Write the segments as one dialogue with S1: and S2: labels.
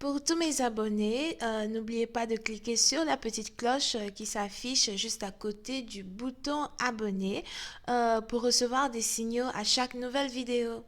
S1: Pour tous mes abonnés, n'oubliez pas de cliquer sur la petite cloche qui s'affiche juste à côté du bouton abonner pour recevoir des signaux à chaque nouvelle vidéo.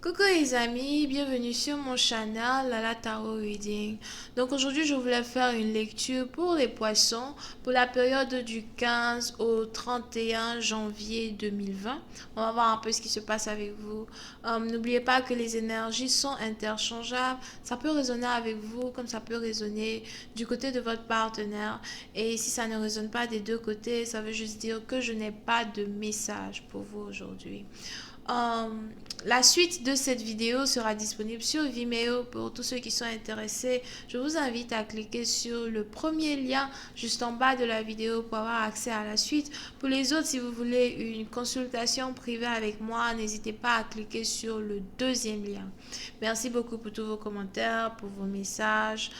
S1: Coucou les amis, bienvenue sur mon channel Lala Tarot Reading. Donc aujourd'hui je voulais faire une lecture pour les poissons pour la période du 15 au 31 janvier 2020. On va voir un peu ce qui se passe avec vous. N'oubliez pas que les énergies sont interchangeables. Ça peut résonner avec vous comme ça peut résonner du côté de votre partenaire. Et si ça ne résonne pas des deux côtés, ça veut juste dire que je n'ai pas de message pour vous aujourd'hui. La suite de cette vidéo sera disponible sur Vimeo pour tous ceux qui sont intéressés. Je vous invite à cliquer sur le premier lien juste en bas de la vidéo pour avoir accès à la suite. Pour les autres, si vous voulez une consultation privée avec moi, n'hésitez pas à cliquer sur le deuxième lien. Merci beaucoup pour tous vos commentaires, pour vos messages,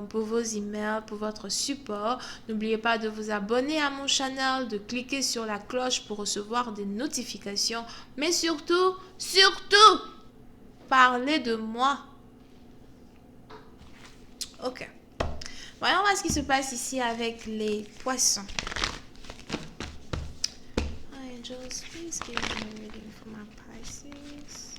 S1: pour vos emails, pour votre support. N'oubliez pas de vous abonner à mon channel, de cliquer sur la cloche pour recevoir des notifications. Mais surtout, parlez de moi. Ok. Voyons voir ce qui se passe ici avec les poissons. Angels, please give me a reading for my Pisces.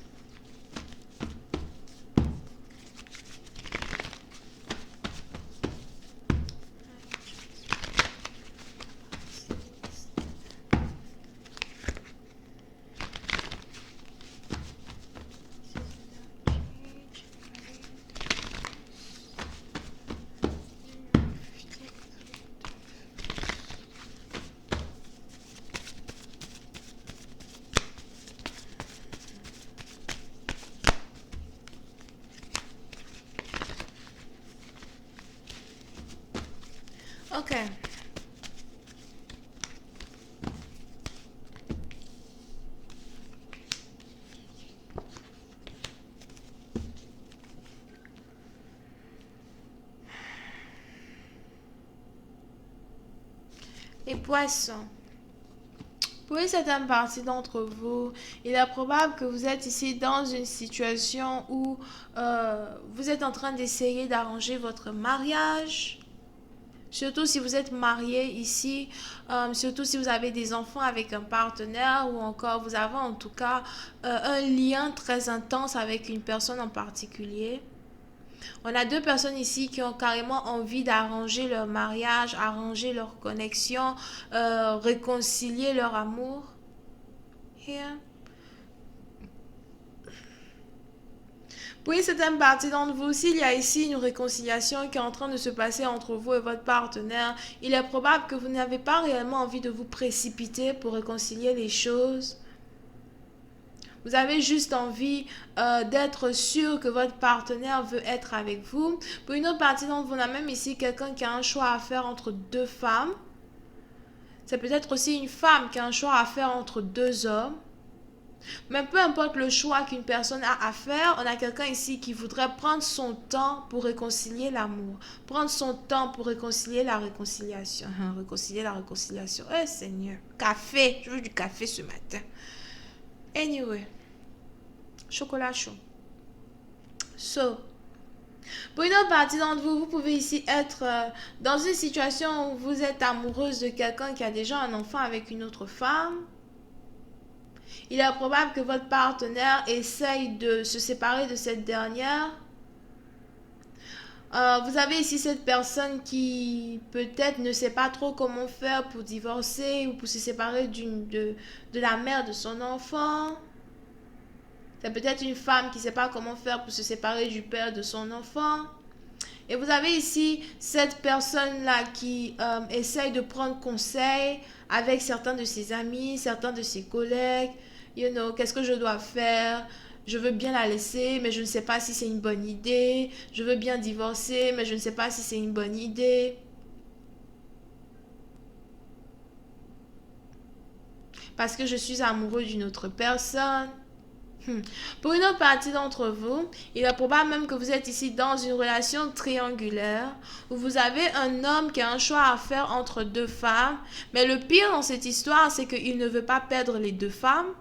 S1: Ok. Les poissons. Pour une certaine partie d'entre vous, il est probable que vous êtes ici dans une situation où vous êtes en train d'essayer d'arranger votre mariage. Surtout si vous êtes marié ici, surtout si vous avez des enfants avec un partenaire ou encore vous avez en tout cas un lien très intense avec une personne en particulier. On a deux personnes ici qui ont carrément envie d'arranger leur mariage, arranger leur connexion, réconcilier leur amour. Here. Pour une certaine partie d'entre vous, s'il y a ici une réconciliation qui est en train de se passer entre vous et votre partenaire, il est probable que vous n'avez pas réellement envie de vous précipiter pour réconcilier les choses. Vous avez juste envie d'être sûr que votre partenaire veut être avec vous. Pour une autre partie d'entre vous, on a même ici quelqu'un qui a un choix à faire entre deux femmes. C'est peut-être aussi une femme qui a un choix à faire entre deux hommes. Mais peu importe le choix qu'une personne a à faire, on a quelqu'un ici qui voudrait prendre son temps pour réconcilier l'amour. Prendre son temps pour réconcilier la réconciliation. Réconcilier la réconciliation. Eh Seigneur. Café. Je veux du café ce matin. Anyway. Chocolat chaud. So. Pour une autre partie d'entre vous, vous pouvez ici être dans une situation où vous êtes amoureuse de quelqu'un qui a déjà un enfant avec une autre femme. Il est probable que votre partenaire essaye de se séparer de cette dernière. Vous avez ici cette personne qui peut-être ne sait pas trop comment faire pour divorcer ou pour se séparer de la mère de son enfant. C'est peut-être une femme qui ne sait pas comment faire pour se séparer du père de son enfant. Et vous avez ici cette personne-là qui essaye de prendre conseil avec certains de ses amis, certains de ses collègues. Qu'est-ce que je dois faire? Je veux bien la laisser, mais je ne sais pas si c'est une bonne idée. Je veux bien divorcer, mais je ne sais pas si c'est une bonne idée. Parce que je suis amoureux d'une autre personne. Pour une autre partie d'entre vous, il est probable même que vous êtes ici dans une relation triangulaire où vous avez un homme qui a un choix à faire entre deux femmes. Mais le pire dans cette histoire, c'est qu'il ne veut pas perdre les deux femmes.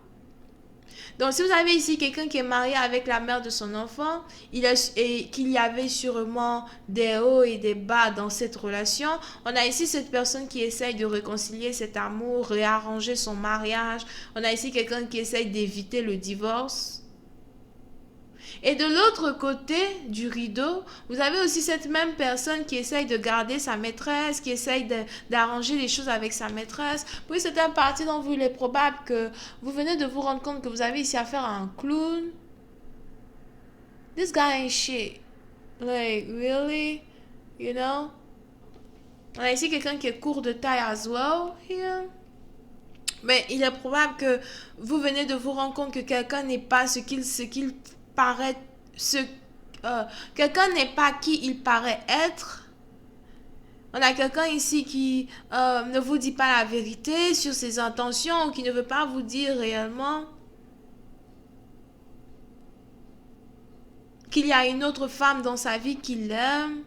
S1: Donc, si vous avez ici quelqu'un qui est marié avec la mère de son enfant, et qu'il y avait sûrement des hauts et des bas dans cette relation, on a ici cette personne qui essaye de réconcilier cet amour, réarranger son mariage. On a ici quelqu'un qui essaye d'éviter le divorce. Et de l'autre côté du rideau, vous avez aussi cette même personne qui essaye de garder sa maîtresse, qui essaye d'arranger les choses avec sa maîtresse. Oui, c'est un parti dont il est probable que vous venez de vous rendre compte que vous avez ici affaire à un clown. This guy ain't shit. Like, really? You know? On a ici quelqu'un qui est court de taille as well here. Mais il est probable que vous venez de vous rendre compte que quelqu'un n'est pas ce qu'il paraît, quelqu'un n'est pas qui il paraît être. On a quelqu'un ici qui ne vous dit pas la vérité sur ses intentions ou qui ne veut pas vous dire réellement qu'il y a une autre femme dans sa vie qui l'aime.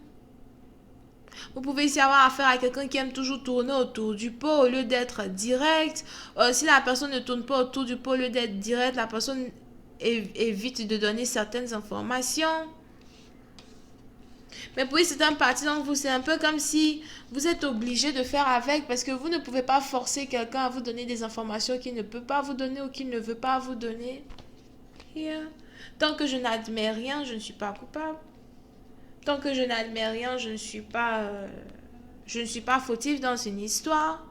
S1: Vous pouvez ici avoir affaire à quelqu'un qui aime toujours tourner autour du pot au lieu d'être direct. Si la personne ne tourne pas autour du pot au lieu d'être direct, la personne évite de donner certaines informations. Mais pour c'est un parti d'entre vous, c'est un peu comme si vous êtes obligé de faire avec parce que vous ne pouvez pas forcer quelqu'un à vous donner des informations qu'il ne peut pas vous donner ou qu'il ne veut pas vous donner. Yeah. Tant que je n'admets rien, je ne suis pas coupable. Tant que je n'admets rien, je ne suis pas fautif dans une histoire.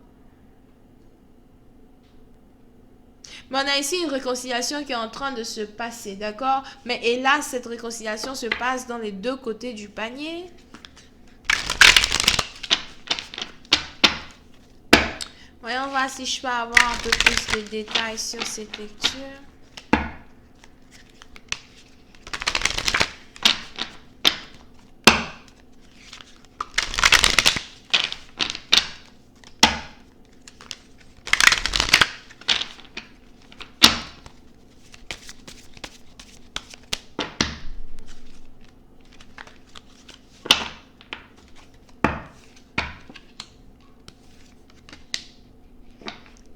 S1: Mais on a ici une réconciliation qui est en train de se passer, d'accord? Mais hélas, cette réconciliation se passe dans les deux côtés du panier. Voyons voir si je peux avoir un peu plus de détails sur cette lecture.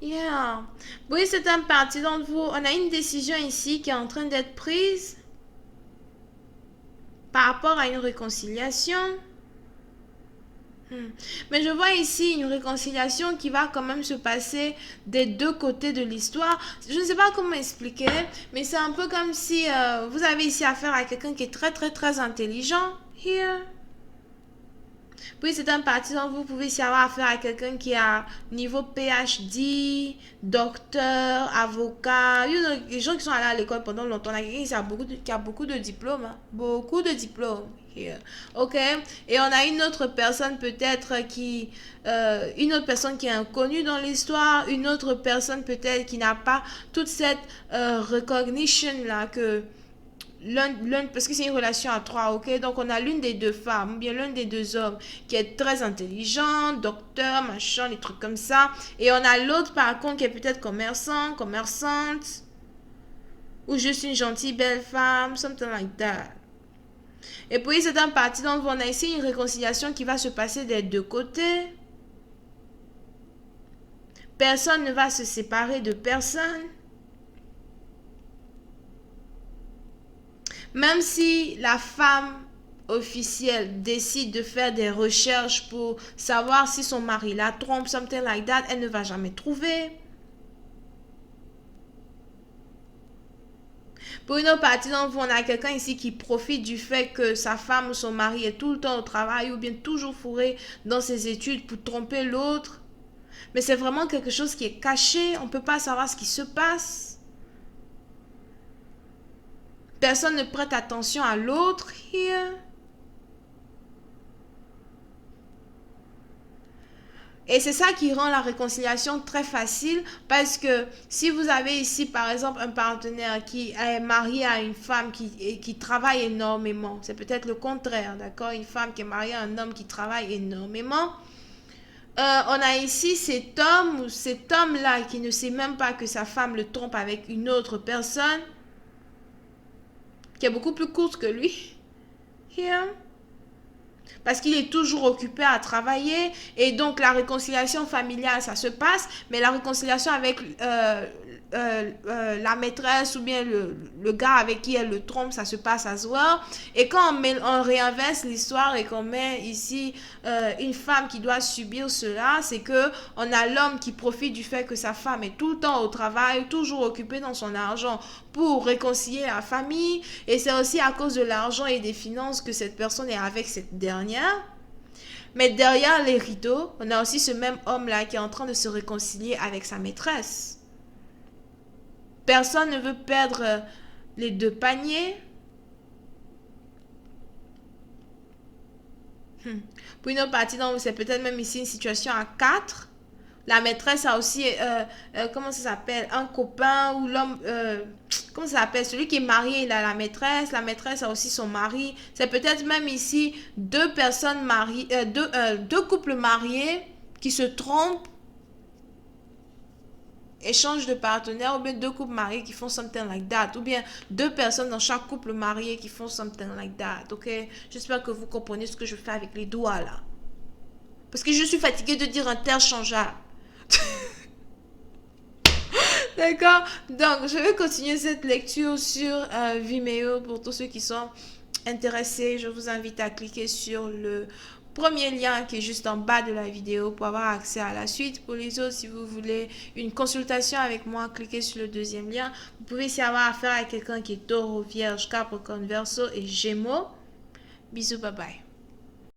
S1: Yeah. Oui, c'est un parti d'entre vous. On a une décision ici qui est en train d'être prise par rapport à une réconciliation. Mais je vois ici une réconciliation qui va quand même se passer des deux côtés de l'histoire. Je ne sais pas comment expliquer, mais c'est un peu comme si vous avez ici affaire à quelqu'un qui est très très très intelligent. Here. Puis c'est un parti dont vous pouvez ici avoir affaire à quelqu'un qui a niveau PhD, docteur, avocat. You know, les gens qui sont allés à l'école pendant longtemps, là, quelqu'un qui a beaucoup de diplômes. Hein. Beaucoup de diplômes. Here. Ok? Et on a une autre personne peut-être une autre personne qui est inconnue dans l'histoire, une autre personne peut-être qui n'a pas toute cette recognition là que parce que c'est une relation à trois, ok? Donc on a l'une des deux femmes, ou bien l'un des deux hommes qui est très intelligent, docteur, machin, des trucs comme ça. Et on a l'autre par contre qui est peut-être commerçant, commerçante, ou juste une gentille belle femme, something like that. Et puis c'est un parti donc on a ici une réconciliation qui va se passer des deux côtés. Personne ne va se séparer de personne. Même si la femme officielle décide de faire des recherches pour savoir si son mari la trompe, something like that, elle ne va jamais trouver. Pour une autre partie d'entre vous, on a quelqu'un ici qui profite du fait que sa femme ou son mari est tout le temps au travail ou bien toujours fourré dans ses études pour tromper l'autre. Mais c'est vraiment quelque chose qui est caché, on ne peut pas savoir ce qui se passe. Personne ne prête attention à l'autre here. Et c'est ça qui rend la réconciliation très facile parce que si vous avez ici par exemple un partenaire qui est marié à une femme qui travaille énormément, c'est peut-être le contraire, d'accord? Une femme qui est mariée à un homme qui travaille énormément. On a ici cet homme ou cet homme-là qui ne sait même pas que sa femme le trompe avec une autre personne qui est beaucoup plus courte que lui. Here. Parce qu'il est toujours occupé à travailler et donc la réconciliation familiale ça se passe, mais la réconciliation avec la maîtresse ou bien le gars avec qui elle le trompe ça se passe à soir. Et quand on réinverse l'histoire et qu'on met ici une femme qui doit subir cela, c'est que on a l'homme qui profite du fait que sa femme est tout le temps au travail, toujours occupée dans son argent pour réconcilier la famille, et c'est aussi à cause de l'argent et des finances que cette personne est avec cette dernière. Mais derrière les rideaux, on a aussi ce même homme-là qui est en train de se réconcilier avec sa maîtresse. Personne ne veut perdre les deux paniers. Pour une autre partie, donc c'est peut-être même ici une situation à 4. La maîtresse a aussi, comment ça s'appelle, un copain ou l'homme, comment ça s'appelle, celui qui est marié, il a la maîtresse a aussi son mari. C'est peut-être même ici deux personnes mariées, deux couples mariés qui se trompent, échangent de partenaires, ou bien deux couples mariés qui font something like that, ou bien deux personnes dans chaque couple marié qui font something like that, ok? J'espère que vous comprenez ce que je fais avec les doigts là. Parce que je suis fatiguée de dire interchangeable. D'accord? Donc, je vais continuer cette lecture sur Vimeo pour tous ceux qui sont intéressés. Je vous invite à cliquer sur le premier lien qui est juste en bas de la vidéo pour avoir accès à la suite. Pour les autres, si vous voulez une consultation avec moi, cliquez sur le deuxième lien. Vous pouvez aussi avoir affaire à quelqu'un qui est Taureau, Vierge, Capricorne, Verseau et Gémeaux. Bisous, bye bye.